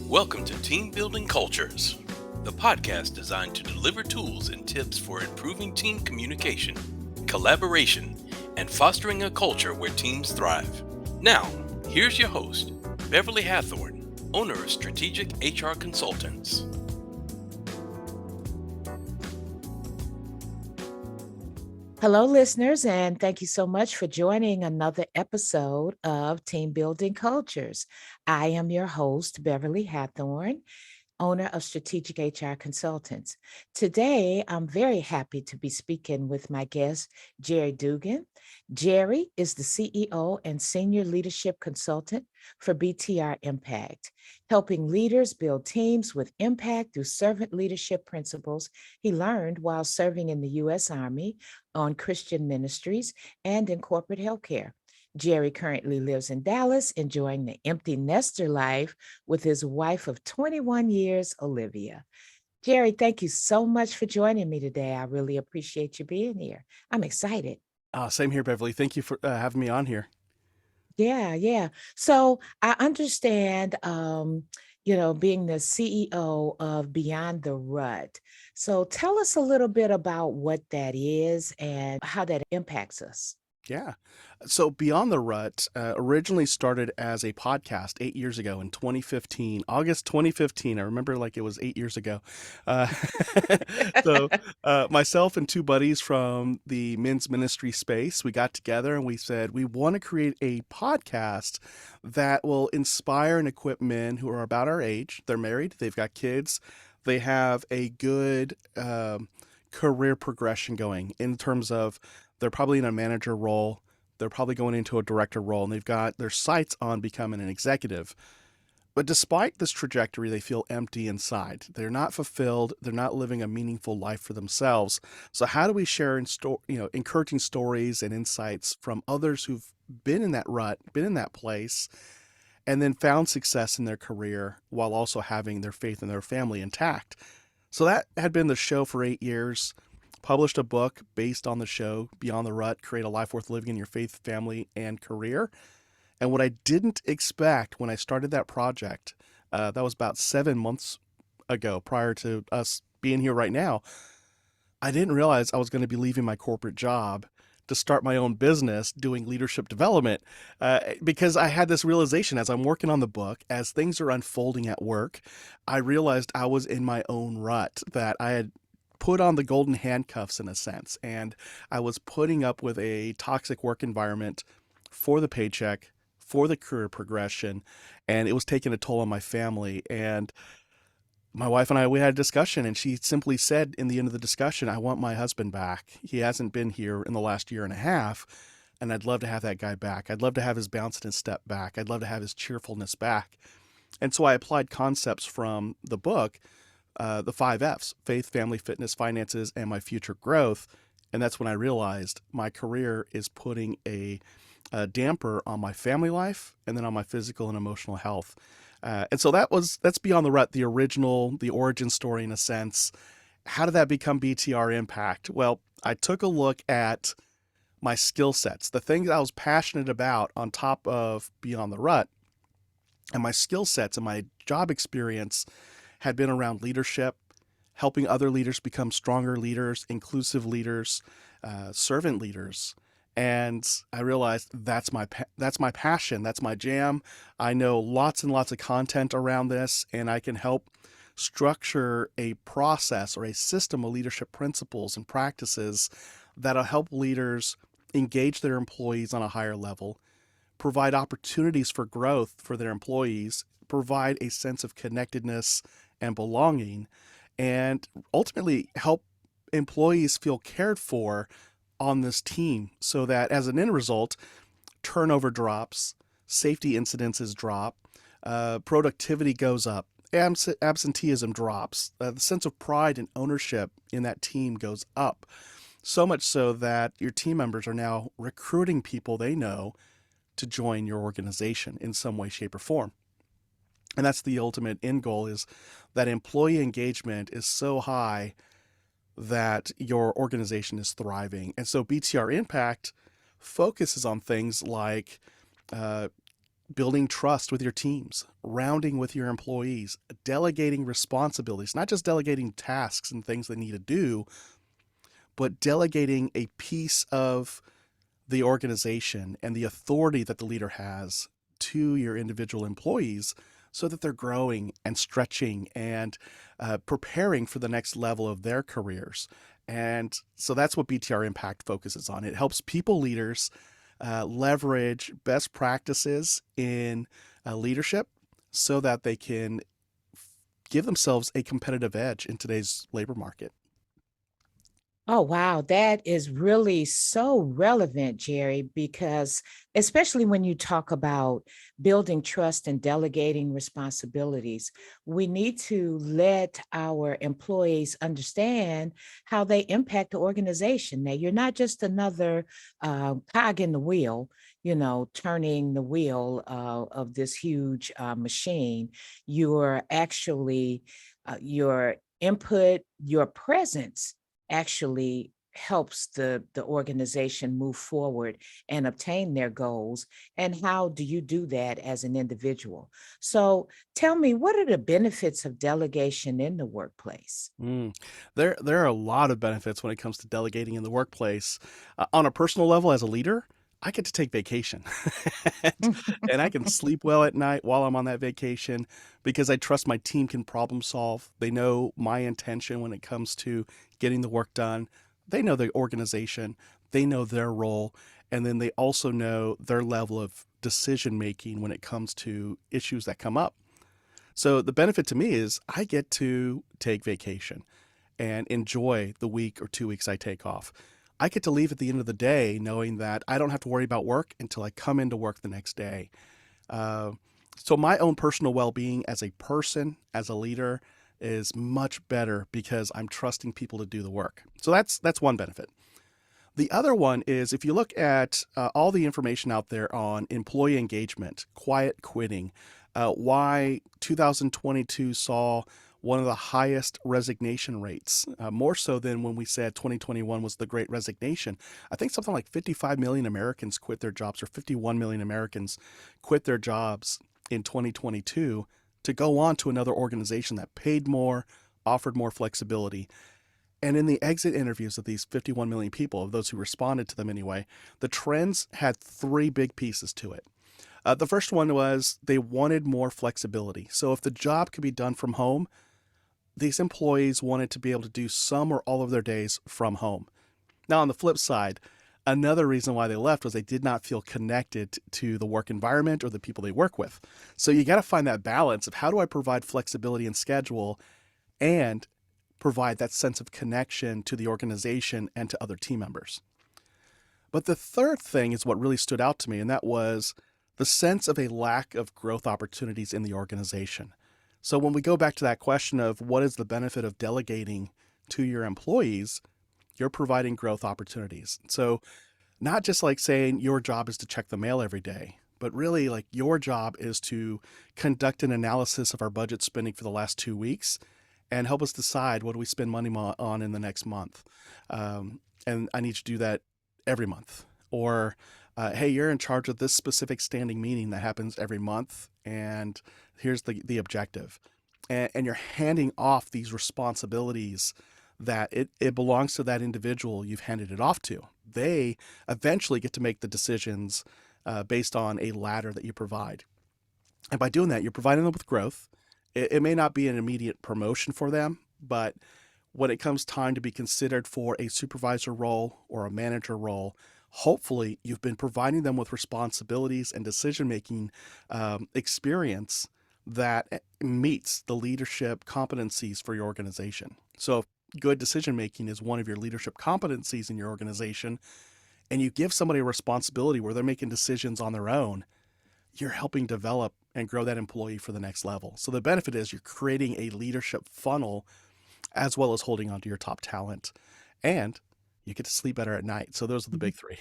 Welcome to Team Building Cultures, the podcast designed to deliver tools and tips for improving team communication, collaboration, and fostering a culture where teams thrive. Now, here's your host, Beverly Hathorn, owner of Strategic HR Consultants. Hello, listeners, and thank you so much for joining another episode of Team Building Cultures. I am your host, Beverly Hathorn, owner of Strategic HR Consultants. Today, I'm very happy to be speaking with my guest, Jerry Dugan. Jerry is the CEO and Senior Leadership Consultant for BtR Impact, helping leaders build teams with impact through servant leadership principles he learned while serving in the U.S. Army on Christian ministries and in corporate healthcare. Jerry currently lives in Dallas, enjoying the empty nester life with his wife of 21 years, Olivia. Jerry, thank you so much for joining me today. I really appreciate you being here. I'm excited. Same here, Beverly. Thank you for having me on here. Yeah. So I understand, being the CEO of Beyond the Rut. So tell us a little bit about what that is and how that impacts us. Yeah. So Beyond the Rut originally started as a podcast 8 years ago in 2015, August 2015. I remember like it was 8 years ago. Uh, so myself and two buddies from the men's ministry space, we got together and we said, we want to create a podcast that will inspire and equip men who are about our age. They're married, they've got kids, they have a good career progression going in terms of they're probably in a manager role. They're probably going into a director role, and they've got their sights on becoming an executive. But despite this trajectory, they feel empty inside. They're not fulfilled. They're not living a meaningful life for themselves. So how do we share encouraging stories and insights from others who've been in that rut, been in that place, and then found success in their career while also having their faith and their family intact? So that had been the show for 8 years. Published a book based on the show, Beyond the Rut, Create a Life Worth Living in Your Faith, Family, and Career. And what I didn't expect when I started that project, that was about 7 months ago, prior to us being here right now, I didn't realize I was going to be leaving my corporate job to start my own business doing leadership development, because I had this realization as I'm working on the book, as things are unfolding at work, I realized I was in my own rut, that I had put on the golden handcuffs in a sense, and I was putting up with a toxic work environment for the paycheck, for the career progression, and it was taking a toll on my family. And my wife and I, we had a discussion, and she simply said in the end of the discussion, I want my husband back. He hasn't been here in the last year and a half, and I'd love to have that guy back. I'd love to have his bounce and his step back. I'd love to have his cheerfulness back. And so I applied concepts from the book, the 5 F's: faith, family, fitness, finances, and my future growth. And that's when I realized my career is putting a damper on my family life and then on my physical and emotional health. And so that's Beyond the Rut, the origin story in a sense. How did that become BtR Impact? Well, I took a look at my skill sets, the things I was passionate about on top of Beyond the Rut, and my skill sets and my job experience had been around leadership, helping other leaders become stronger leaders, inclusive leaders, servant leaders. And I realized that's my passion, that's my jam. I know lots and lots of content around this, and I can help structure a process or a system of leadership principles and practices that'll help leaders engage their employees on a higher level, provide opportunities for growth for their employees, provide a sense of connectedness and belonging, and ultimately help employees feel cared for on this team, so that as an end result, turnover drops, safety incidences drop, productivity goes up, absenteeism drops, the sense of pride and ownership in that team goes up. So much so that your team members are now recruiting people they know to join your organization in some way, shape, or form. And that's the ultimate end goal, is that employee engagement is so high that your organization is thriving. And so BtR Impact focuses on things like building trust with your teams, rounding with your employees, delegating responsibilities, not just delegating tasks and things they need to do, but delegating a piece of the organization and the authority that the leader has to your individual employees so that they're growing and stretching and preparing for the next level of their careers. And so that's what BtR Impact focuses on. It helps people leaders leverage best practices in leadership so that they can give themselves a competitive edge in today's labor market. Oh, wow. That is really so relevant, Jerry, because especially when you talk about building trust and delegating responsibilities, we need to let our employees understand how they impact the organization. Now, you're not just another cog in the wheel, turning the wheel of this huge machine. You're actually, your input, your presence actually helps the organization move forward and obtain their goals. And how do you do that as an individual? So tell me, what are the benefits of delegation in the workplace? Mm. There are a lot of benefits when it comes to delegating in the workplace. On a personal level, as a leader, I get to take vacation, and, and I can sleep well at night while I'm on that vacation because I trust my team can problem solve. They know my intention when it comes to getting the work done. They know the organization. They know their role, and then they also know their level of decision making when it comes to issues that come up. So the benefit to me is I get to take vacation and enjoy the week or 2 weeks I take off. I get to leave at the end of the day knowing that I don't have to worry about work until I come into work the next day. Uh, so my own personal well-being as a person, as a leader, is much better because I'm trusting people to do the work. So that's one benefit. The other one is if you look at all the information out there on employee engagement, quiet quitting, why 2022 saw one of the highest resignation rates, more so than when we said 2021 was the great resignation. I think something like 55 million Americans quit their jobs, or 51 million Americans quit their jobs in 2022 to go on to another organization that paid more, offered more flexibility. And in the exit interviews of these 51 million people, of those who responded to them anyway, the trends had three big pieces to it. The first one was they wanted more flexibility. So if the job could be done from home, these employees wanted to be able to do some or all of their days from home. Now, on the flip side, another reason why they left was they did not feel connected to the work environment or the people they work with. So you got to find that balance of how do I provide flexibility in schedule and provide that sense of connection to the organization and to other team members. But the third thing is what really stood out to me, and that was the sense of a lack of growth opportunities in the organization. So when we go back to that question of what is the benefit of delegating to your employees, you're providing growth opportunities. So not just like saying your job is to check the mail every day, but really like your job is to conduct an analysis of our budget spending for the last 2 weeks and help us decide what do we spend money on in the next month. And I need you to do that every month. Or, hey, you're in charge of this specific standing meeting that happens every month, and here's the objective. And you're handing off these responsibilities that it belongs to that individual you've handed it off to. They eventually get to make the decisions based on a ladder that you provide. And by doing that, you're providing them with growth. It may not be an immediate promotion for them, but when it comes time to be considered for a supervisor role or a manager role, hopefully you've been providing them with responsibilities and decision-making experience that meets the leadership competencies for your organization. So if good decision-making is one of your leadership competencies in your organization, and you give somebody a responsibility where they're making decisions on their own, you're helping develop and grow that employee for the next level. So the benefit is you're creating a leadership funnel as well as holding on to your top talent. And you get to sleep better at night. So those are the big three.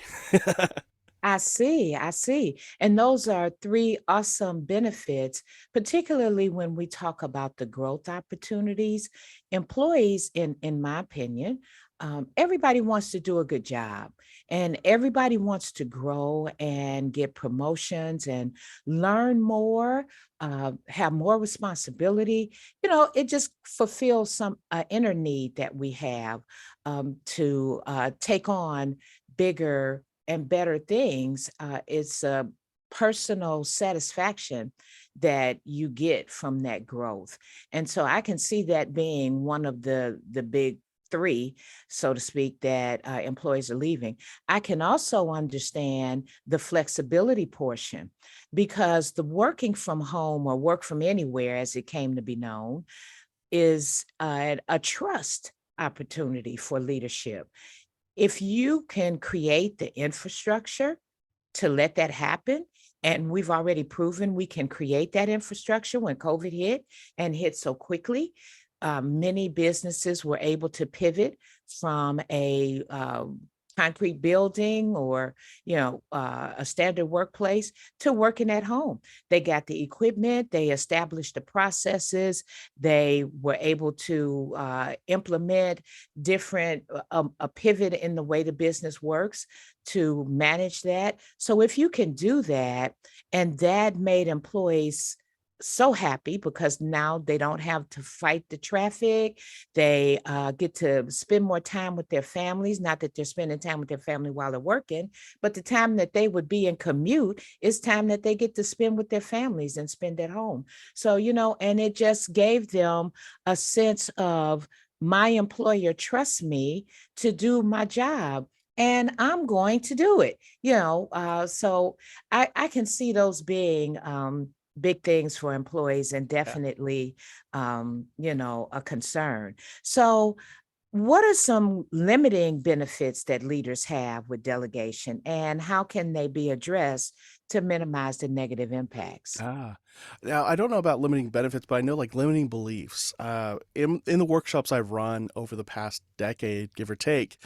I see, I see. And those are three awesome benefits, particularly when we talk about the growth opportunities. Employees, in my opinion, everybody wants to do a good job, and everybody wants to grow and get promotions and learn more, have more responsibility. It just fulfills some inner need that we have, to take on bigger and better things. It's a personal satisfaction that you get from that growth. And so I can see that being one of the big three, so to speak, that employees are leaving. I can also understand the flexibility portion, because the working from home or work from anywhere, as it came to be known, is a trust opportunity for leadership. If you can create the infrastructure to let that happen. And we've already proven we can create that infrastructure when COVID hit and hit so quickly. Many businesses were able to pivot from a concrete building or a standard workplace to working at home. They got the equipment, they established the processes, they were able to implement different a pivot in the way the business works to manage that. So if you can do that, and that made employees so happy because now they don't have to fight the traffic. They get to spend more time with their families. Not that they're spending time with their family while they're working, but the time that they would be in commute is time that they get to spend with their families and spend at home. So, and it just gave them a sense of, my employer trusts me to do my job, and I'm going to do it. So I can see those being big things for employees, and Yeah. definitely, a concern. So, what are some limiting benefits that leaders have with delegation, and how can they be addressed to minimize the negative impacts? Ah, now I don't know about limiting benefits, but I know like limiting beliefs. In the workshops I've run over the past decade, give or take,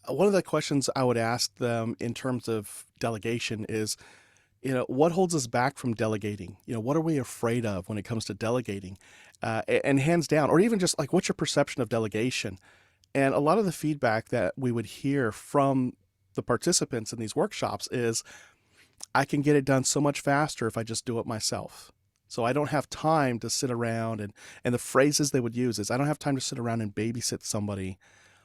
one of the questions I would ask them in terms of delegation is, what holds us back from delegating? What are we afraid of when it comes to delegating? And hands down, or even just like, what's your perception of delegation? And a lot of the feedback that we would hear from the participants in these workshops is, I can get it done so much faster if I just do it myself. So I don't have time to sit around, and the phrases they would use is, I don't have time to sit around and babysit somebody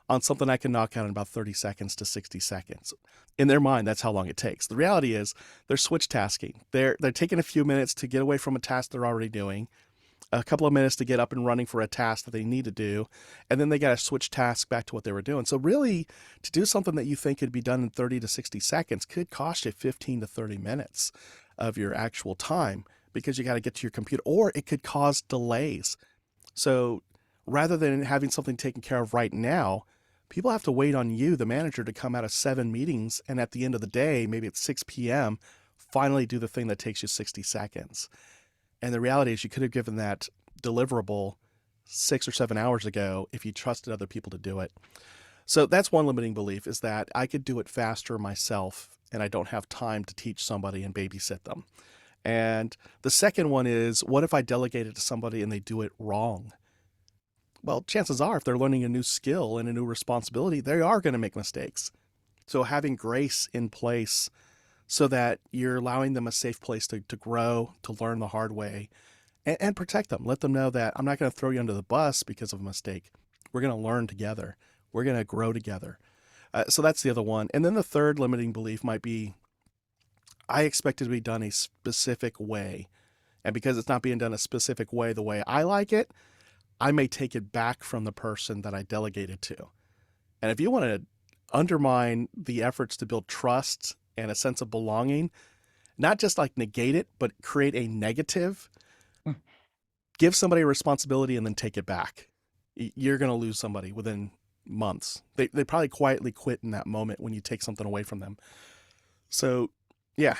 on something I can knock out in about 30 seconds to 60 seconds. In their mind, that's how long it takes. The reality is they're switch tasking. They're taking a few minutes to get away from a task they're already doing, a couple of minutes to get up and running for a task that they need to do, and then they got to switch tasks back to what they were doing. So really, to do something that you think could be done in 30 to 60 seconds could cost you 15 to 30 minutes of your actual time, because you got to get to your computer, or it could cause delays. So rather than having something taken care of right now, people have to wait on you, the manager, to come out of 7 meetings, and at the end of the day, maybe at 6 p.m., finally do the thing that takes you 60 seconds. And the reality is, you could have given that deliverable 6 or 7 hours ago if you trusted other people to do it. So that's one limiting belief, is that I could do it faster myself and I don't have time to teach somebody and babysit them. And the second one is, what if I delegate it to somebody and they do it wrong? Well, chances are, if they're learning a new skill and a new responsibility, they are going to make mistakes. So having grace in place so that you're allowing them a safe place to grow, to learn the hard way, and protect them. Let them know that I'm not going to throw you under the bus because of a mistake. We're going to learn together. We're going to grow together. So that's the other one. And then the third limiting belief might be, I expect it to be done a specific way. And because it's not being done a specific way, the way I like it, I may take it back from the person that I delegated to. And if you want to undermine the efforts to build trust and a sense of belonging, not just like negate it, but create a negative, Mm. give somebody a responsibility and then take it back. You're going to lose somebody within months. They probably quietly quit in that moment when you take something away from them. So, yeah,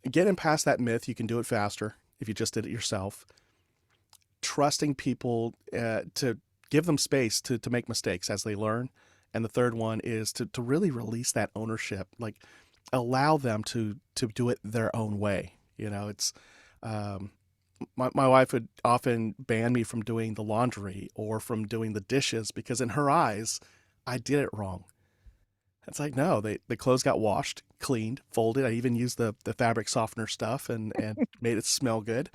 getting past that myth, you can do it faster if you just did it yourself. Trusting people to give them space to make mistakes as they learn. And the third one is to really release that ownership, like allow them to do it their own way. It's my wife would often ban me from doing the laundry or from doing the dishes because in her eyes, I did it wrong. It's like, no, the clothes got washed, cleaned, folded. I even used the fabric softener stuff and made it smell good.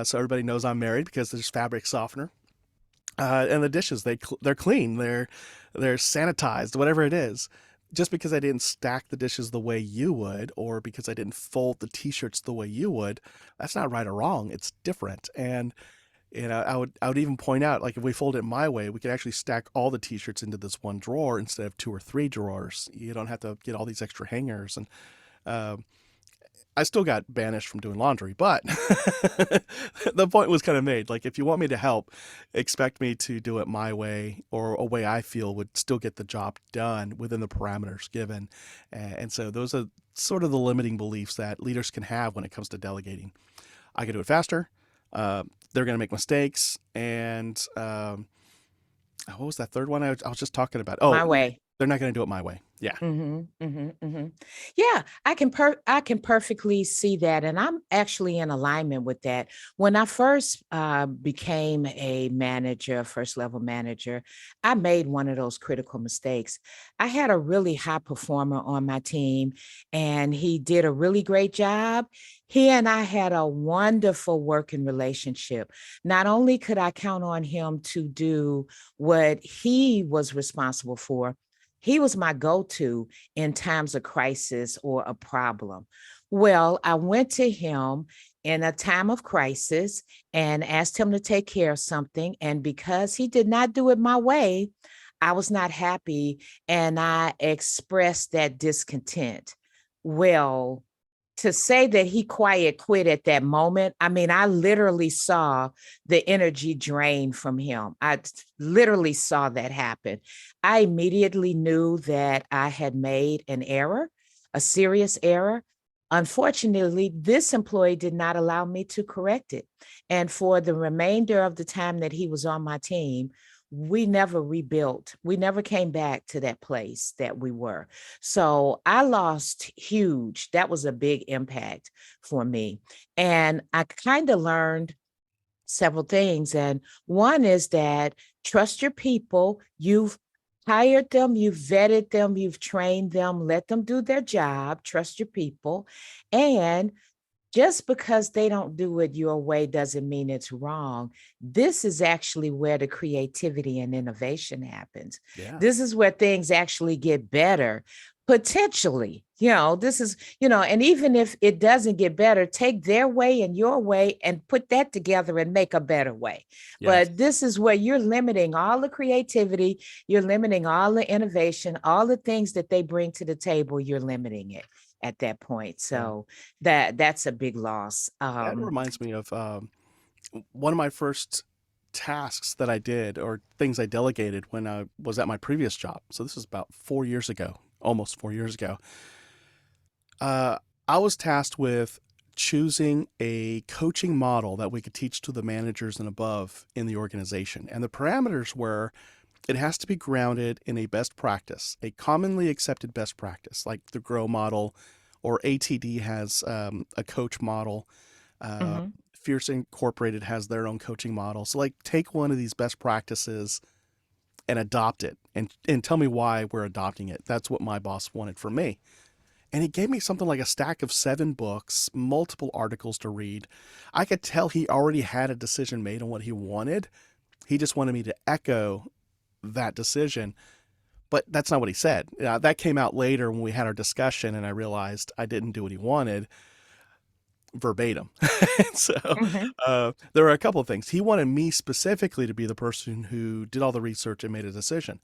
So everybody knows I'm married because there's fabric softener. And the dishes, they're clean, they're sanitized, whatever it is. Just because I didn't stack the dishes the way you would, or because I didn't fold the t-shirts the way you would, that's not right or wrong. It's different. And I would even point out, like, if we fold it my way, we could actually stack all the t-shirts into this one drawer instead of two or three drawers. You don't have to get all these extra hangers. And uh, I still got banished from doing laundry, but the point was kind of made. Like, if you want me to help, expect me to do it my way or a way I feel would still get the job done within the parameters given. And so those are sort of the limiting beliefs that leaders can have when it comes to delegating. I can do it faster. They're going to make mistakes. And what was that third one I was just talking about? Oh, My way. they're not going to do it my way. Yeah. Yeah, I can perfectly see that, and I'm actually in alignment with that. When I first became a manager, first level manager, I made one of those critical mistakes. I had a really high performer on my team, and he did a really great job. He and I had a wonderful working relationship. Not only could I count on him to do what he was responsible for, he was my go-to in times of crisis or a problem. Well, I went to him in a time of crisis and asked him to take care of something. And because he did not do it my way, I was not happy and I expressed that discontent. Well, to say that he quiet quit at that moment, I mean, I literally saw the energy drain from him. I literally saw that happen. I immediately knew that I had made an error, a serious error. Unfortunately, this employee did not allow me to correct it. And for the remainder of the time that he was on my team, we never rebuilt. We never came back to that place that we were. So I lost huge. That was a big impact for me. And I kind of learned several things. And one is that trust your people. You've hired them, you've vetted them, you've trained them, let them do their job, trust your people. And just because they don't do it your way doesn't mean it's wrong. This is actually where the creativity and innovation happens. Yeah. This is where things actually get better. Potentially, this is, and even if it doesn't get better, take their way and your way and put that together and make a better way. Yes. But this is where you're limiting all the creativity, you're limiting all the innovation, all the things that they bring to the table, you're limiting it at that point. Yeah. So that's a big loss. That reminds me of one of my first tasks that I did or things I delegated when I was at my previous job. So this is about 4 years ago, almost 4 years ago. I was tasked with choosing a coaching model that we could teach to the managers and above in the organization. And the parameters were it has to be grounded in a best practice, a commonly accepted best practice, like the GROW model or ATD has a coach model. Mhm. Fierce Incorporated has their own coaching model. So, like, take one of these best practices and adopt it and tell me why we're adopting it. That's what my boss wanted from me. And he gave me something like a stack of 7 books, multiple articles to read. I could tell he already had a decision made on what he wanted. He just wanted me to echo that decision. But that's not what he said. That came out later when we had our discussion, and I realized I didn't do what he wanted verbatim. So Mhm. there were a couple of things. He wanted me specifically to be the person who did all the research and made a decision.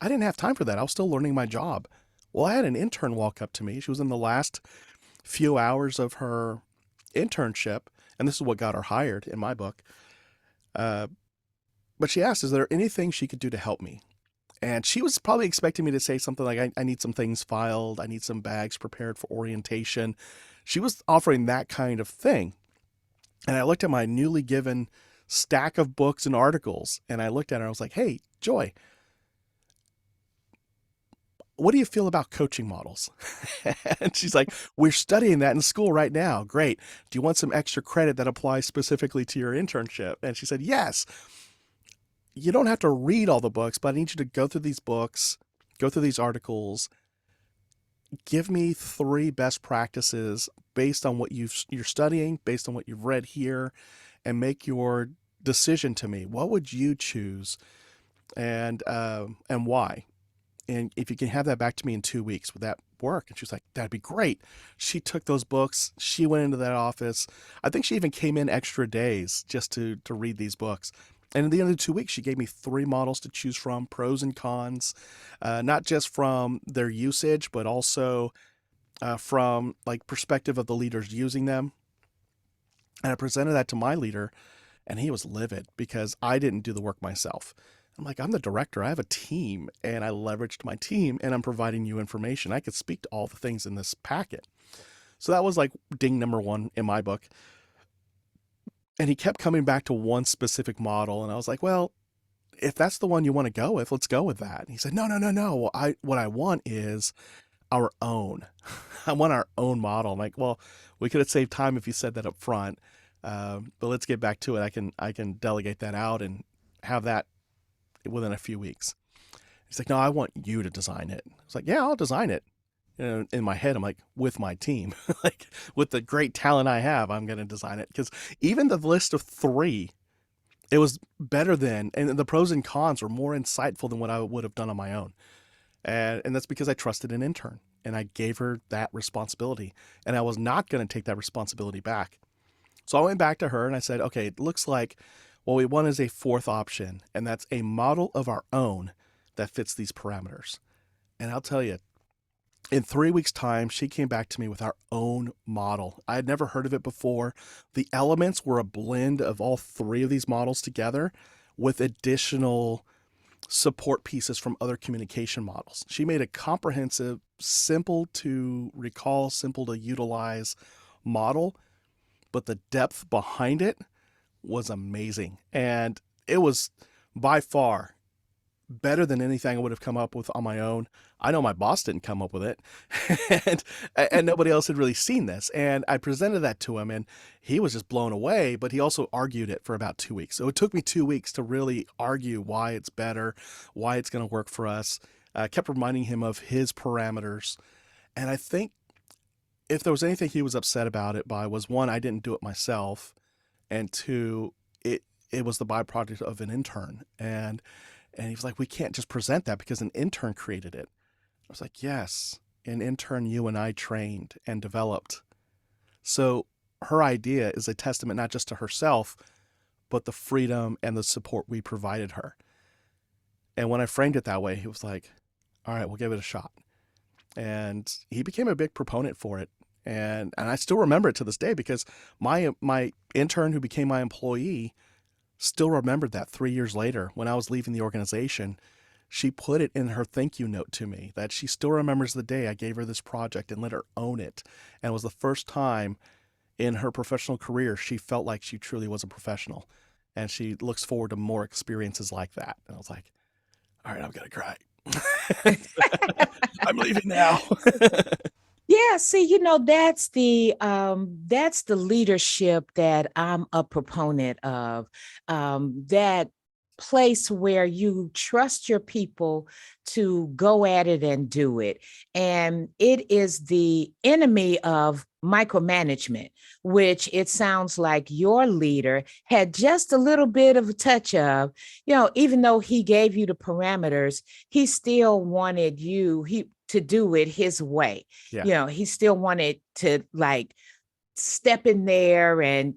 I didn't have time for that. I was still learning my job. Well, I had an intern walk up to me. She was in the last few hours of her internship, and this is what got her hired in my book. But she asked, is there anything she could do to help me? And she was probably expecting me to say something like, I need some things filed. I need some bags prepared for orientation. She was offering that kind of thing. And I looked at my newly given stack of books and articles, and I looked at her and I was like, hey, Joy, what do you feel about coaching models? And she's like, we're studying that in school right now. Great. Do you want some extra credit that applies specifically to your internship? And she said, yes. You don't have to read all the books, but I need you to go through these books, go through these articles, give me 3 best practices based on what you're studying, based on what you've read here, and make your decision to me. What would you choose, and why? And if you can have that back to me in 2 weeks, would that work? And she was like, that'd be great. She took those books. She went into that office. I think she even came in extra days just to read these books. And at the end of the 2 weeks, she gave me 3 models to choose from, pros and cons, not just from their usage, but also from like perspective of the leaders using them. And I presented that to my leader, and he was livid because I didn't do the work myself. I'm like, I'm the director. I have a team, and I leveraged my team, and I'm providing you information. I could speak to all the things in this packet. So that was like ding number 1 in my book. And he kept coming back to one specific model, and I was like, well, if that's the one you want to go with, let's go with that. And he said, no, no, no, no. What I want is our own. I want our own model. I'm like, well, we could have saved time if you said that up front. But let's get back to it. I can delegate that out and have that within a few weeks. He's like, no, I want you to design it. I was like, yeah, I'll design it. You know, in my head, I'm like, with my team, like with the great talent I have, I'm going to design it. Because even the list of 3, it was better than, and the pros and cons were more insightful than what I would have done on my own. And that's because I trusted an intern and I gave her that responsibility. And I was not going to take that responsibility back. So I went back to her and I said, okay, it looks like what we want is a 4th option, and that's a model of our own that fits these parameters. And I'll tell you, in 3 weeks' time, she came back to me with our own model. I had never heard of it before. The elements were a blend of all 3 of these models together with additional support pieces from other communication models. She made a comprehensive, simple to recall, simple to utilize model, but the depth behind it was amazing. And it was by far better than anything I would have come up with on my own. I know my boss didn't come up with it, and nobody else had really seen this. And I presented that to him, and he was just blown away. But he also argued it for about 2 weeks. So it took me 2 weeks to really argue why it's better, why it's going to work for us. I kept reminding him of his parameters, and I think if there was anything he was upset about it by was 1, I didn't do it myself, and 2, it was the byproduct of an intern. And he was like, we can't just present that because an intern created it. I was like, yes, an intern you and I trained and developed. So her idea is a testament not just to herself, but the freedom and the support we provided her. And when I framed it that way, he was like, all right, we'll give it a shot. And he became a big proponent for it. And I still remember it to this day because my intern who became my employee still remembered that 3 years later when I was leaving the organization. She put it in her thank you note to me that she still remembers the day I gave her this project and let her own it. And it was the first time in her professional career she felt like she truly was a professional. And she looks forward to more experiences like that. And I was like, all right, I'm going to cry. I'm leaving now. Yeah, see, that's the leadership that I'm a proponent of. That place where you trust your people to go at it and do it. And it is the enemy of micromanagement, which it sounds like your leader had just a little bit of a touch of, even though he gave you the parameters, he still wanted you to do it his way. Yeah. He still wanted to like step in there and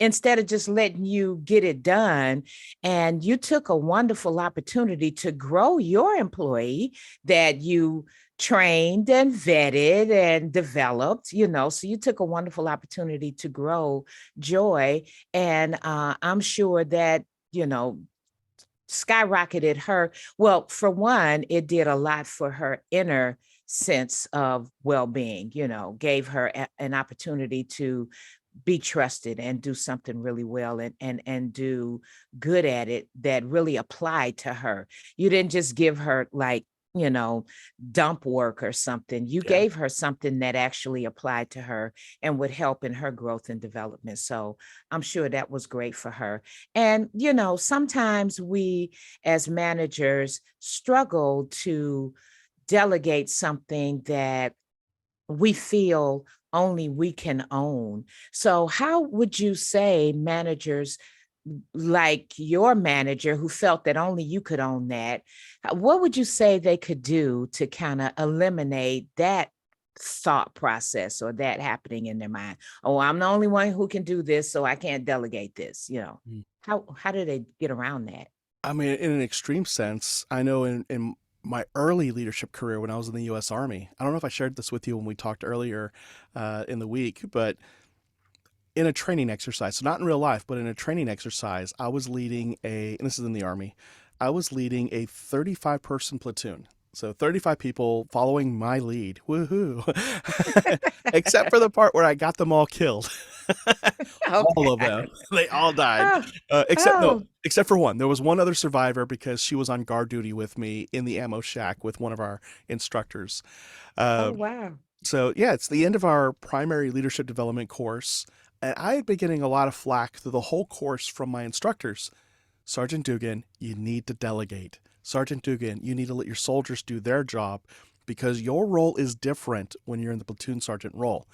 instead of just letting you get it done. And you took a wonderful opportunity to grow your employee that you trained and vetted and developed, so you took a wonderful opportunity to grow Joy. And I'm sure that skyrocketed her. Well, for one, it did a lot for her inner sense of well-being, gave her an opportunity to be trusted and do something really well and do good at it that really applied to her. You didn't just give her like you know, dump work or something. You Yeah. gave her something that actually applied to her and would help in her growth and development. So I'm sure that was great for her. And, sometimes we as managers struggle to delegate something that we feel only we can own. So, how would you say managers like your manager who felt that only you could own that, what would you say they could do to kind of eliminate that thought process or that happening in their mind? Oh, I'm the only one who can do this, so I can't delegate this. Mm. How do they get around that? I mean, in an extreme sense, I know in my early leadership career when I was in the U.S. Army, I don't know if I shared this with you when we talked earlier in the week, but in a training exercise, so not in real life, but in a training exercise, I was leading and this is in the Army, I was leading a 35-person platoon. So 35 people following my lead. Woohoo. Except for the part where I got them all killed. All of them. Okay. They all died. Oh, Except no, oh, except for one. There was one other survivor because she was on guard duty with me in the ammo shack with one of our instructors. oh, Uh, wow. so yeah, it's the end of our primary leadership development course, and I had been getting a lot of flack through the whole course from my instructors. Sergeant Dugan, you need to delegate. Sergeant Dugan, you need to let your soldiers do their job because your role is different when you're in the platoon sergeant role.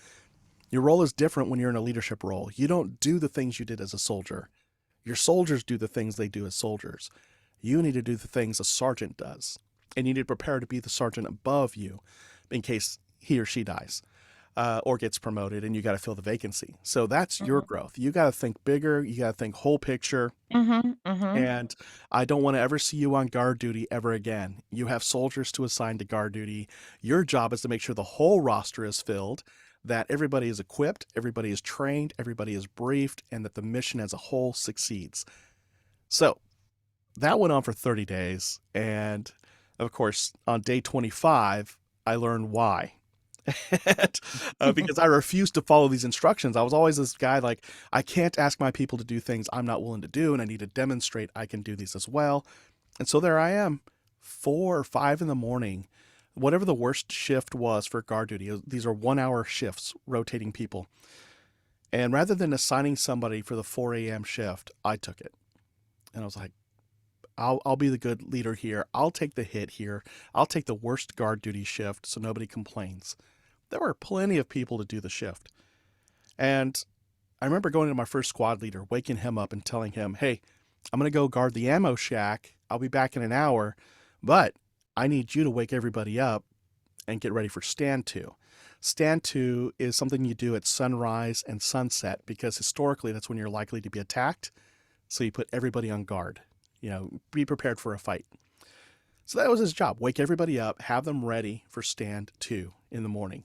Your role is different when you're in a leadership role. You don't do the things you did as a soldier. Your soldiers do the things they do as soldiers. You need to do the things a sergeant does. And you need to prepare to be the sergeant above you in case he or she dies or gets promoted and you got to fill the vacancy. So that's your Mhm, growth. You got to think bigger. You got to think whole picture. mhm, mhm. And I don't want to ever see you on guard duty ever again. You have soldiers to assign to guard duty. Your job is to make sure the whole roster is filled, that everybody is equipped, everybody is trained, everybody is briefed, and that the mission as a whole succeeds. So that went on for 30 days. And of course, on day 25, I learned why. And, because I refused to follow these instructions. I was always this guy like, I can't ask my people to do things I'm not willing to do, and I need to demonstrate I can do these as well. And so there I am, 4 or 5 in the morning, whatever the worst shift was for guard duty. These are 1 hour shifts, rotating people. And rather than assigning somebody for the 4 a.m. shift, I took it. And I was like, I'll be the good leader here. I'll take the hit here. I'll take the worst guard duty shift so nobody complains. There were plenty of people to do the shift. And I remember going to my first squad leader, waking him up and telling him, hey, I'm going to go guard the ammo shack. I'll be back in an hour, but I need you to wake everybody up and get ready for stand two. Stand two is something you do at sunrise and sunset because historically that's when you're likely to be attacked. So you put everybody on guard, be prepared for a fight. So that was his job. Wake everybody up, have them ready for stand two in the morning.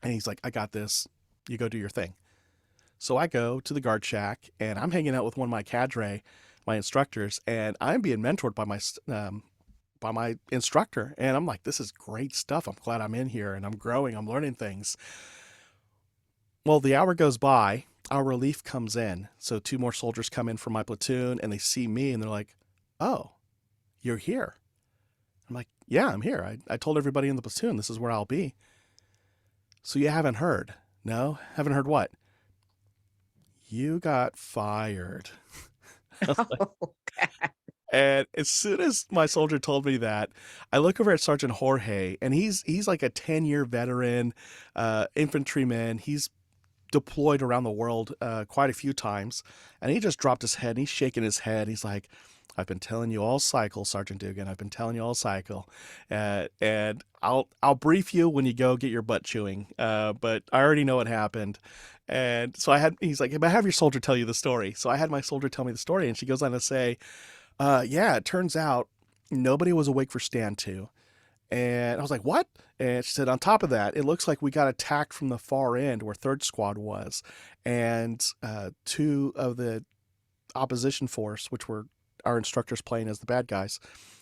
And he's like, I got this. You go do your thing. So I go to the guard shack and I'm hanging out with one of my cadre, my instructors, and I'm being mentored by my instructor. And I'm like, this is great stuff. I'm glad I'm in here and I'm growing. I'm learning things. Well, the hour goes by. Our relief comes in. So 2 more soldiers come in from my platoon and they see me and they're like, oh, you're here. I'm like, yeah, I'm here. I told everybody in the platoon this is where I'll be. So you haven't heard? No? Haven't heard what? You got fired. Oh, God. And as soon as my soldier told me that, I look over at Sergeant Jorge, and he's like a 10-year veteran infantryman. He's deployed around the world quite a few times, and he just dropped his head. And he's shaking his head. He's like, "I've been telling you all cycle, Sergeant Dugan. I've been telling you all cycle, and I'll brief you when you go get your butt chewing. But I already know what happened." And so he's like, "But have your soldier tell you the story." So I had my soldier tell me the story, and she goes on to say, yeah, it turns out nobody was awake for stand two. And I was like, what? And she said, on top of that, it looks like we got attacked from the far end where third squad was. And 2 of the opposition force, which were our instructors playing as the bad guys,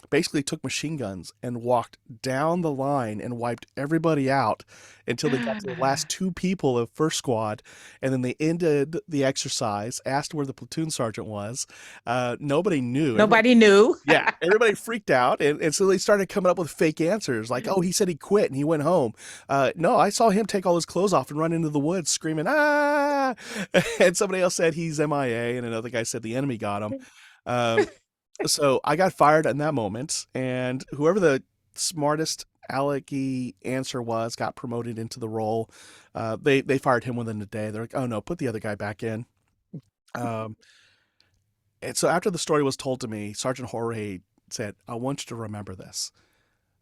basically took machine guns and walked down the line and wiped everybody out until they got to the last two people of first squad. And then they ended the exercise, asked where the platoon sergeant was. Nobody knew. Everybody, Nobody knew. yeah, everybody freaked out. And so they started coming up with fake answers like, oh, he said he quit and he went home. No, I saw him take all his clothes off and run into the woods screaming, ah. And somebody else said he's MIA. And another guy said the enemy got him. Um, so I got fired in that moment, and whoever the smartest alecky answer was got promoted into the role. They fired him within a day. They're like, oh no, put the other guy back in. Um, and so after the story was told to me, Sergeant Jorge said, I want you to remember this.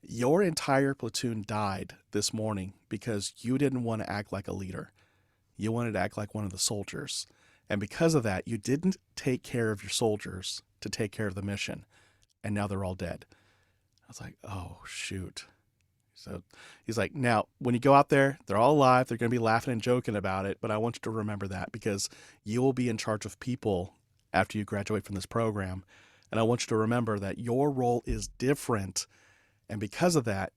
Your entire platoon died this morning because you didn't want to act like a leader. You wanted to act like one of the soldiers. And because of that, you didn't take care of your soldiers to take care of the mission. And now they're all dead. I was like, oh, shoot. So he's like, now, when you go out there, they're all alive. They're going to be laughing and joking about it. But I want you to remember that because you will be in charge of people after you graduate from this program. And I want you to remember that your role is different. And because of that,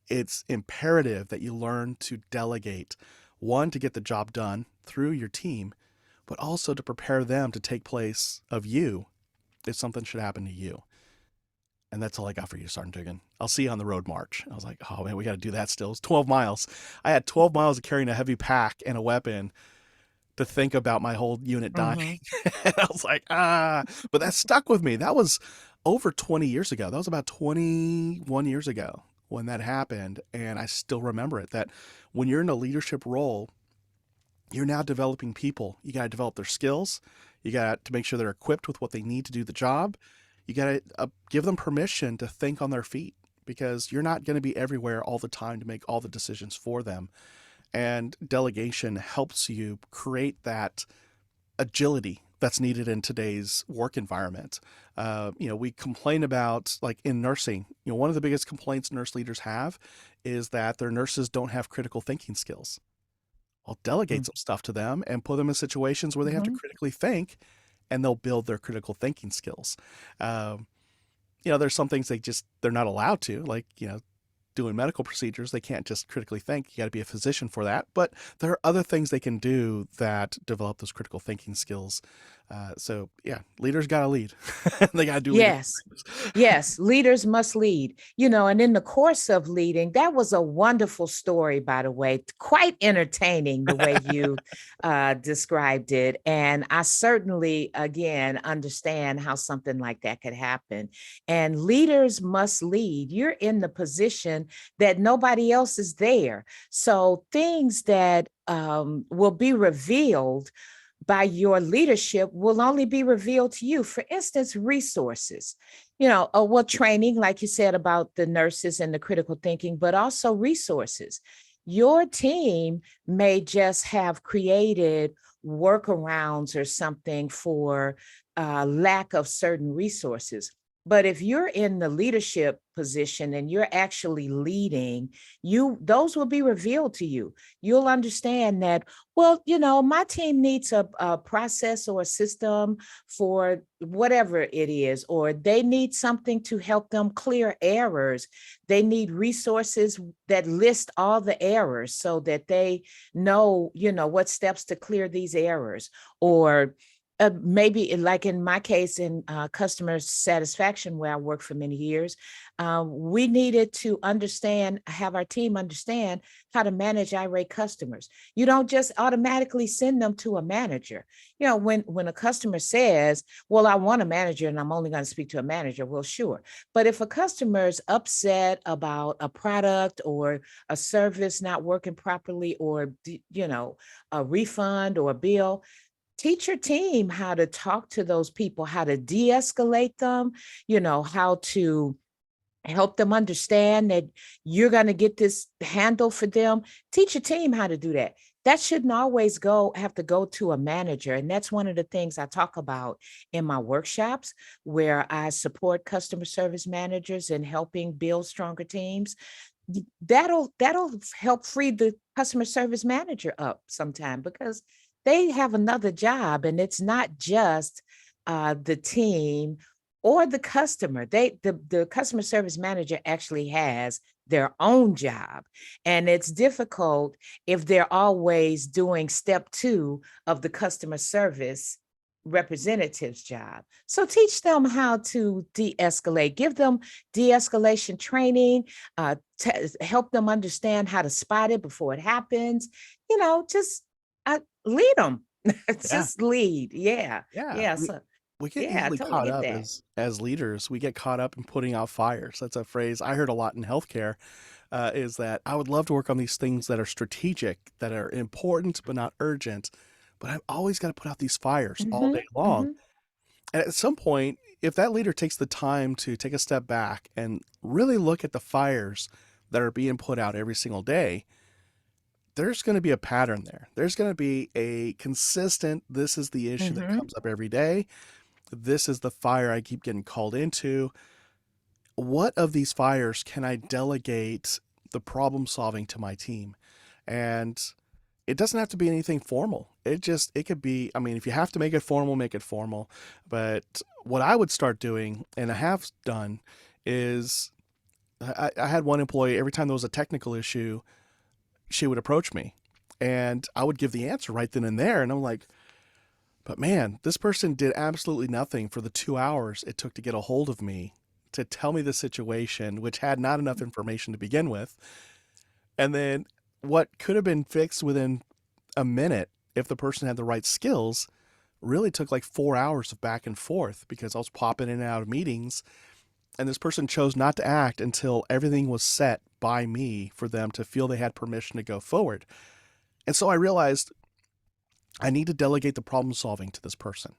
it's imperative that you learn to delegate. One, to get the job done through your team, but also to prepare them to take place of you if something should happen to you. And that's all I got for you, Sergeant Dugan. I'll see you on the road march. I was like, oh man, we got to do that still. It's 12 miles. I had 12 miles of carrying a heavy pack and a weapon to think about my whole unit dying. And I was like, but that stuck with me. That was over 20 years ago. That was about 21 years ago when that happened. And I still remember it, that when you're in a leadership role, you're now developing people. You got to develop their skills. You got to make sure they're equipped with what they need to do the job. You got to give them permission to think on their feet because you're not going to be everywhere all the time to make all the decisions for them. And delegation helps you create that agility that's needed in today's work environment. We complain about, like in nursing, one of the biggest complaints nurse leaders have is that their nurses don't have critical thinking skills. I'll delegate some stuff to them and put them in situations where they have to critically think, and they'll build their critical thinking skills. There's some things they're not allowed to, like, doing medical procedures. They can't just critically think. You got to be a physician for that. But there are other things they can do that develop those critical thinking skills. So yeah, leaders got to lead. They got to do Yes. Yes, leaders must lead, and in the course of leading, that was a wonderful story, by the way, quite entertaining the way you described it. And I certainly, again, understand how something like that could happen. And leaders must lead. You're in the position that nobody else is there. So things that will be revealed by your leadership will only be revealed to you. For instance, resources, training, like you said about the nurses and the critical thinking, but also resources. Your team may just have created workarounds or something for lack of certain resources. But if you're in the leadership position and you're actually leading, those will be revealed to you. You'll understand that, my team needs a process or a system for whatever it is, or they need something to help them clear errors. They need resources that list all the errors so that they know, what steps to clear these errors. Or maybe like in my case, in customer satisfaction, where I worked for many years, we needed to have our team understand how to manage irate customers. You don't just automatically send them to a manager. When a customer says, well, I want a manager and I'm only going to speak to a manager, well, sure. But if a customer is upset about a product or a service not working properly, or, a refund or a bill, teach your team how to talk to those people, how to de-escalate them, how to help them understand that you're going to get this handle for them. Teach your team how to do that. That shouldn't always have to go to a manager. And that's one of the things I talk about in my workshops, where I support customer service managers in helping build stronger teams. That'll help free the customer service manager up sometime, because they have another job, and it's not just the team or the customer. The customer service manager actually has their own job. And it's difficult if they're always doing step two of the customer service representative's job. So teach them how to de-escalate, give them de-escalation training, help them understand how to spot it before it happens. Just lead them. Yeah. Just lead. Yeah. Yeah. Yeah. We So we get yeah, I easily totally caught get up that. as leaders. We get caught up in putting out fires. That's a phrase I heard a lot in healthcare. Is that I would love to work on these things that are strategic, that are important but not urgent. But I've always got to put out these fires all Mm-hmm. day long. Mm-hmm. And at some point, if that leader takes the time to take a step back and really look at the fires that are being put out every single day, there's going to be a pattern there. There's going to be a consistent, this is the issue that Mm-hmm. comes up every day. This is the fire I keep getting called into. What of these fires can I delegate the problem solving to my team? And it doesn't have to be anything formal. It could be, I mean, if you have to make it formal, make it formal. But what I would start doing, and I have done, is I had one employee, every time there was a technical issue, she would approach me and I would give the answer right then and there. And I'm like, but man, this person did absolutely nothing for the 2 hours it took to get a hold of me to tell me the situation, which had not enough information to begin with. And then what could have been fixed within a minute if the person had the right skills really took like 4 hours of back and forth because I was popping in and out of meetings. And this person chose not to act until everything was set by me for them to feel they had permission to go forward. And so I realized I need to delegate the problem solving to this person.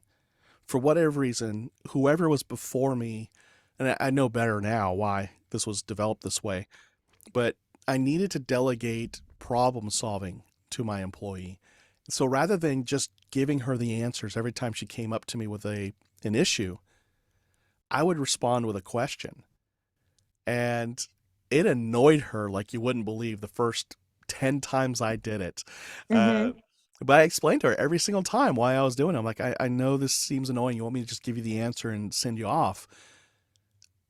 For whatever reason, whoever was before me, and I know better now why this was developed this way, but I needed to delegate problem solving to my employee. So rather than just giving her the answers every time she came up to me with an issue, I would respond with a question. And it annoyed her like you wouldn't believe the first 10 times I did it. Uh, Mm-hmm. but I explained to her every single time why I was doing it. I'm like, I know this seems annoying. You want me to just give you the answer and send you off.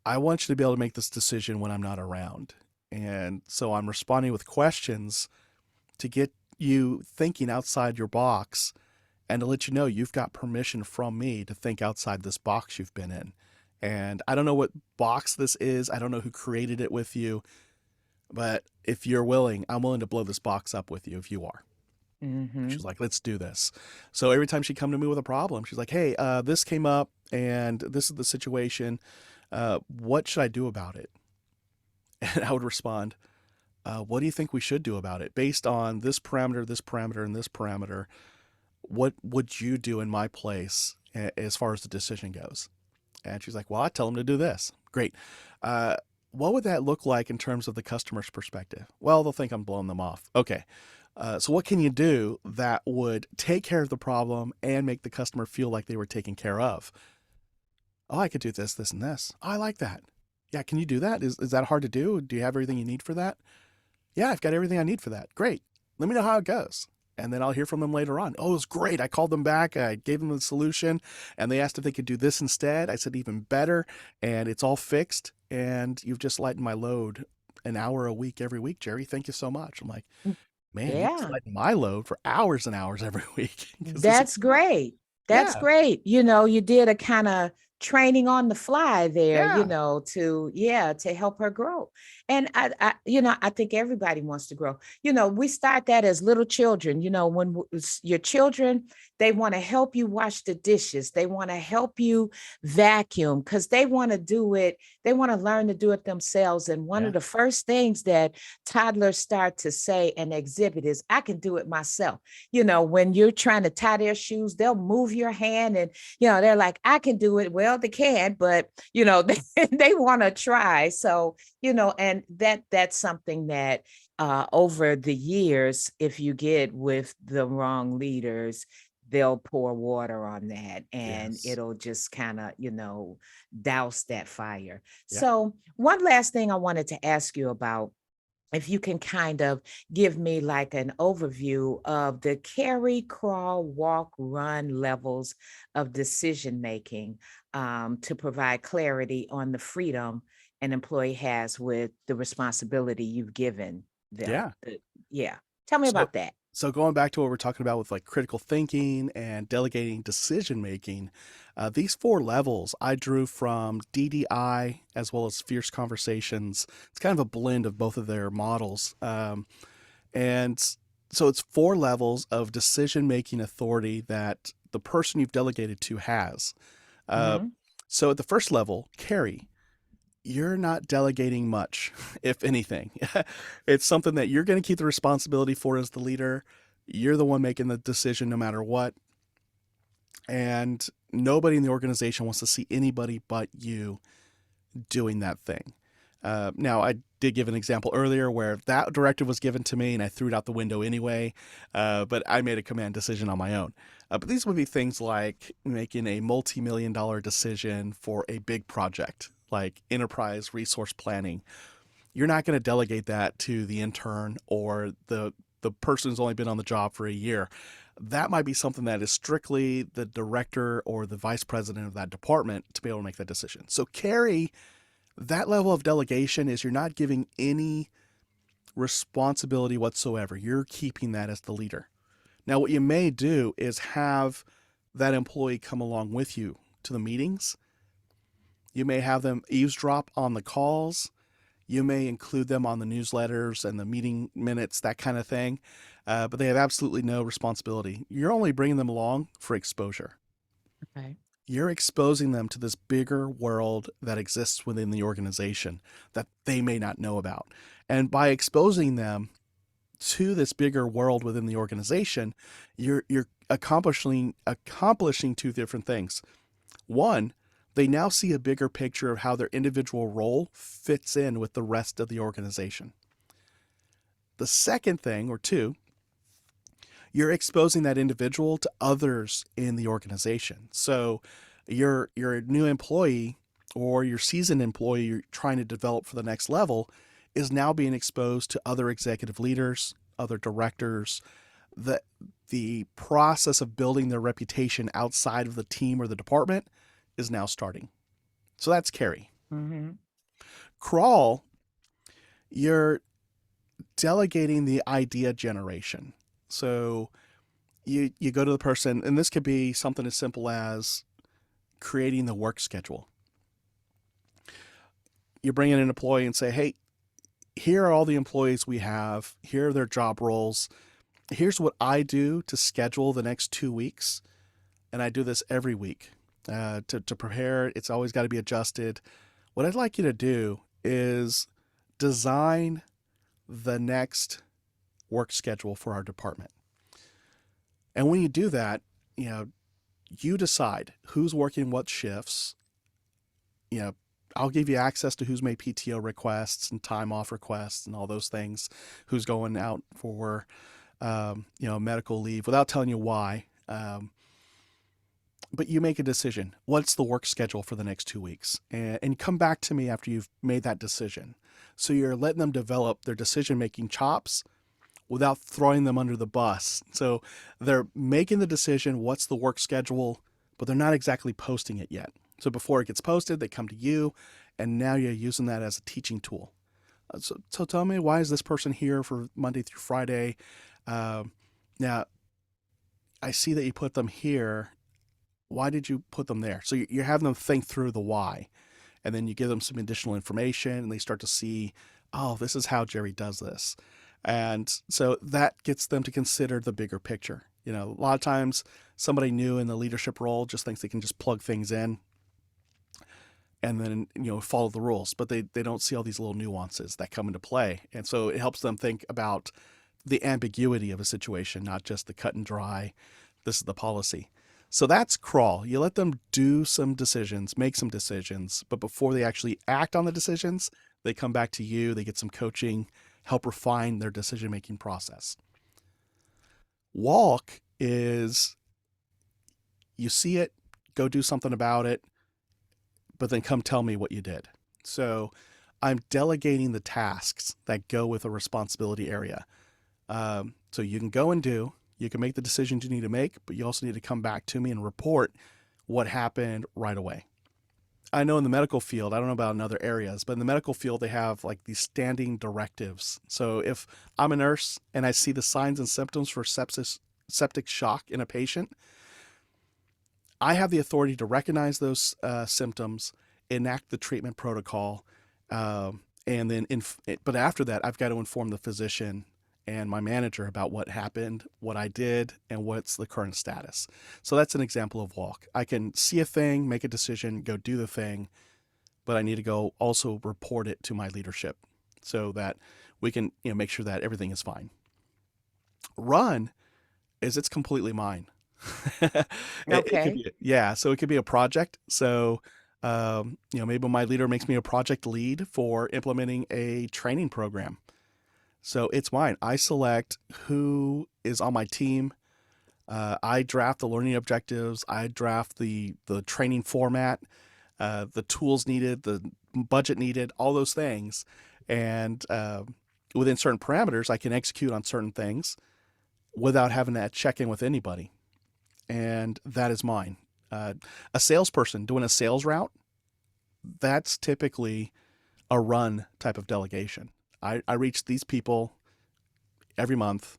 I want you to be able to make this decision when I'm not around. And so I'm responding with questions to get you thinking outside your box and to let you know you've got permission from me to think outside this box you've been in. And I don't know what box this is. I don't know who created it with you, but if you're willing, I'm willing to blow this box up with you if you are. Mm-hmm. She's like, let's do this. So every time she come to me with a problem, she's like, hey, this came up and this is the situation. What should I do about it? And I would respond, what do you think we should do about it? Based on this parameter, and this parameter, what would you do in my place as far as the decision goes? And she's like, well, I tell them to do this. Great. Uh, what would that look like in terms of the customer's perspective? Well, they'll think I'm blowing them off. Okay. So what can you do that would take care of the problem and make the customer feel like they were taken care of? Oh, I could do this, this, and this. Oh, I like that. Yeah, can you do that? Is that hard to do? Do you have everything you need for that? Yeah, I've got everything I need for that. Great. Let me know how it goes. And then I'll hear from them later on. Oh, it was great. I called them back. I gave them the solution and they asked if they could do this instead. I said, even better. And it's all fixed. And you've just lightened my load an hour a week every week, Jerry. Thank you so much. I'm like, man, you just Yeah. lightened my load for hours and hours every week because this is, That's great. That's yeah, great. You did a kind of training on the fly there, yeah, to help her grow. And I think everybody wants to grow. We start that as little children, when your children, they want to help you wash the dishes. They want to help you vacuum because they want to do it. They want to learn to do it themselves. And one yeah, of the first things that toddlers start to say and exhibit is, I can do it myself. When you're trying to tie their shoes, they'll move your hand and, they're like, I can do it. Well, they can, but, they want to try. So, and that's something that over the years, if you get with the wrong leaders, they'll pour water on that and yes, it'll just kind of, douse that fire. yeah, So one last thing I wanted to ask you about, if you can kind of give me like an overview of the carry, crawl, walk, run levels of decision making, to provide clarity on the freedom an employee has with the responsibility you've given them. Yeah. Yeah. Tell me So, about that. so going back to what we're talking about with like critical thinking and delegating decision making, these four levels I drew from DDI as well as Fierce Conversations. It's kind of a blend of both of their models. And so it's four levels of decision making authority that the person you've delegated to has. Uh, Hmm. so at the first level, carry, you're not delegating much, if anything. It's something that you're going to keep the responsibility for as the leader. You're the one making the decision no matter what. And nobody in the organization wants to see anybody but you doing that thing. Now, I did give an example earlier where that directive was given to me and I threw it out the window anyway, but I made a command decision on my own. But these would be things like making a multi-million dollar decision for a big project, like enterprise resource planning. You're not going to delegate that to the intern or the person who's only been on the job for a year. That might be something that is strictly the director or the vice president of that department to be able to make that decision. So carry that level of delegation is you're not giving any responsibility whatsoever. You're keeping that as the leader. Now, what you may do is have that employee come along with you to the meetings. You may have them eavesdrop on the calls. You may include them on the newsletters and the meeting minutes, that kind of thing. But they have absolutely no responsibility. You're only bringing them along for exposure. Okay. You're exposing them to this bigger world that exists within the organization that they may not know about. And by exposing them to this bigger world within the organization, you're accomplishing two different things. One, they now see a bigger picture of how their individual role fits in with the rest of the organization. The second thing, or two, you're exposing that individual to others in the organization. So your new employee or your seasoned employee you're trying to develop for the next level is now being exposed to other executive leaders, other directors. The process of building their reputation outside of the team or the department is now starting. So that's carry. Hmm. Crawl, you're delegating the idea generation. So you go to the person, and this could be something as simple as creating the work schedule. You bring in an employee and say, hey, here are all the employees we have. Here are their job roles. Here's what I do to schedule the next 2 weeks. And I do this every week to prepare. It's always got to be adjusted. What I'd like you to do is design the next work schedule for our department. And when you do that, you know, you decide who's working what shifts. You know, I'll give you access to who's made PTO requests and time off requests and all those things, who's going out for, medical leave without telling you why. But you make a decision. What's the work schedule for the next 2 weeks? And come back to me after you've made that decision. So you're letting them develop their decision making chops without throwing them under the bus. So they're making the decision, what's the work schedule, but they're not exactly posting it yet. So before it gets posted, they come to you, and now you're using that as a teaching tool. So tell me, why is this person here for Monday through Friday? Now, I see that you put them here. Why did you put them there? So you're having them think through the why. And then you give them some additional information, and they start to see, oh, this is how Jerry does this. And so that gets them to consider the bigger picture. You know, a lot of times somebody new in the leadership role just thinks they can just plug things in and then, follow the rules, but they don't see all these little nuances that come into play. And so it helps them think about the ambiguity of a situation, not just the cut and dry, this is the policy. So that's crawl. You let them do some decisions, make some decisions, but before they actually act on the decisions, they come back to you, they get some coaching, help refine their decision making process. Walk is you see it, go do something about it, but then come tell me what you did. So I'm delegating the tasks that go with a responsibility area. So you can go and you can make the decisions you need to make, but you also need to come back to me and report what happened right away. I know in the medical field, I don't know about in other areas, but in the medical field, they have like these standing directives. So if I'm a nurse and I see the signs and symptoms for septic shock in a patient, I have the authority to recognize those symptoms, enact the treatment protocol, and then, but after that, I've got to inform the physician and my manager about what happened, what I did, and what's the current status. So that's an example of walk. I can see a thing, make a decision, go do the thing, but I need to go also report it to my leadership so that we can make sure that everything is fine. Run is it's completely mine. It could Okay. be, yeah. So it could be a project. So, maybe my leader makes me a project lead for implementing a training program. So it's mine. I select who is on my team. I draft the learning objectives. I draft the training format, the tools needed, the budget needed, all those things. And within certain parameters, I can execute on certain things without having to check in with anybody. And that is mine. A salesperson doing a sales route, that's typically a run type of delegation. I reach these people every month.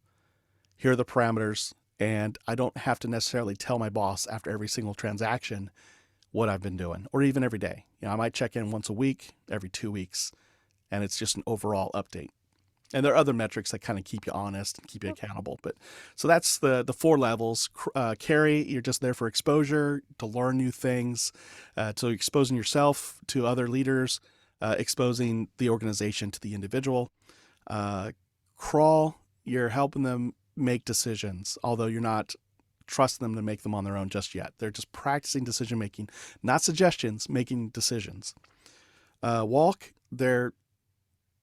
Here are the parameters, and I don't have to necessarily tell my boss after every single transaction what I've been doing, or even every day. I might check in once a week, every 2 weeks, and it's just an overall update. And there are other metrics that kind of keep you honest and keep you accountable. But so that's the 4 levels. Carry, you're just there for exposure, to learn new things, to exposing yourself to other leaders, exposing the organization to the individual. Crawl, you're helping them make decisions, although you're not trusting them to make them on their own just yet. They're just practicing decision making, not suggestions, making decisions. Walk, they're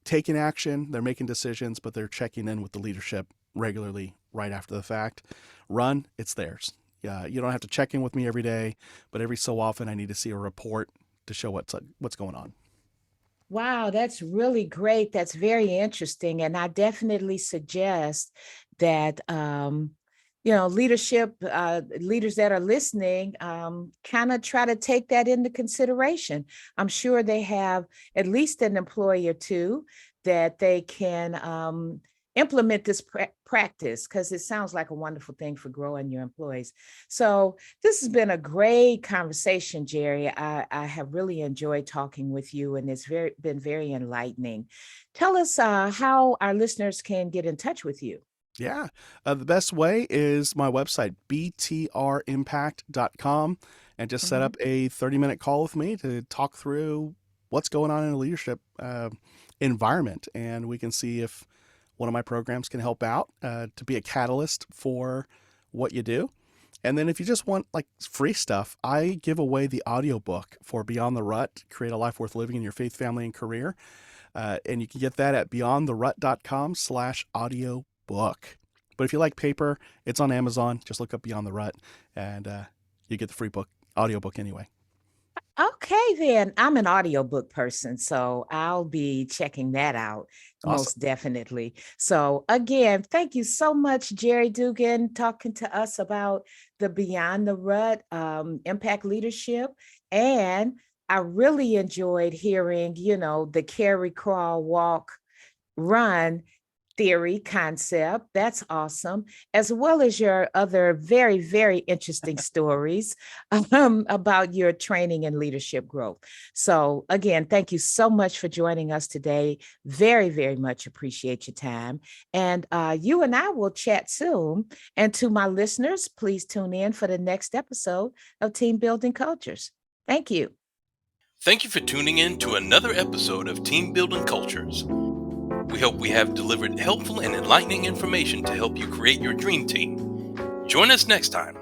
taking action, they're making decisions, but they're checking in with the leadership regularly right after the fact. Run, it's theirs. You don't have to check in with me every day, but every so often I need to see a report to show what's going on. Wow, that's really great. That's very interesting. And I definitely suggest that, leadership, leaders that are listening, kind of try to take that into consideration. I'm sure they have at least an employee or two that they can implement this practice, because it sounds like a wonderful thing for growing your employees. So this has been a great conversation, Jerry. I have really enjoyed talking with you, and it's been very enlightening. Tell us how our listeners can get in touch with you. Yeah. The best way is my website, BtRimpact.com, and just set Mhm. up a 30-minute call with me to talk through what's going on in a leadership environment. And we can see if one of my programs can help out to be a catalyst for what you do. And then if you just want like free stuff, I give away the audiobook for Beyond the Rut, Create a Life Worth Living in Your Faith, Family, and Career. And you can get that at beyondtherut.com/audiobook. But if you like paper, it's on Amazon. Just look up Beyond the Rut and you get the free audiobook anyway. Okay, then I'm an audiobook person, so I'll be checking that out Awesome. most definitely. So, again, thank you so much, Jerry Dugan, talking to us about the Beyond the Rut impact leadership. And I really enjoyed hearing, the carry, crawl, walk, run theory concept. That's awesome, as well as your other very, very interesting stories about your training and leadership growth. So, again, thank you so much for joining us today. Very, very much appreciate your time. And you and I will chat soon. And to my listeners, please tune in for the next episode of Team Building Cultures. Thank you. Thank you for tuning in to another episode of Team Building Cultures. We hope we have delivered helpful and enlightening information to help you create your dream team. Join us next time.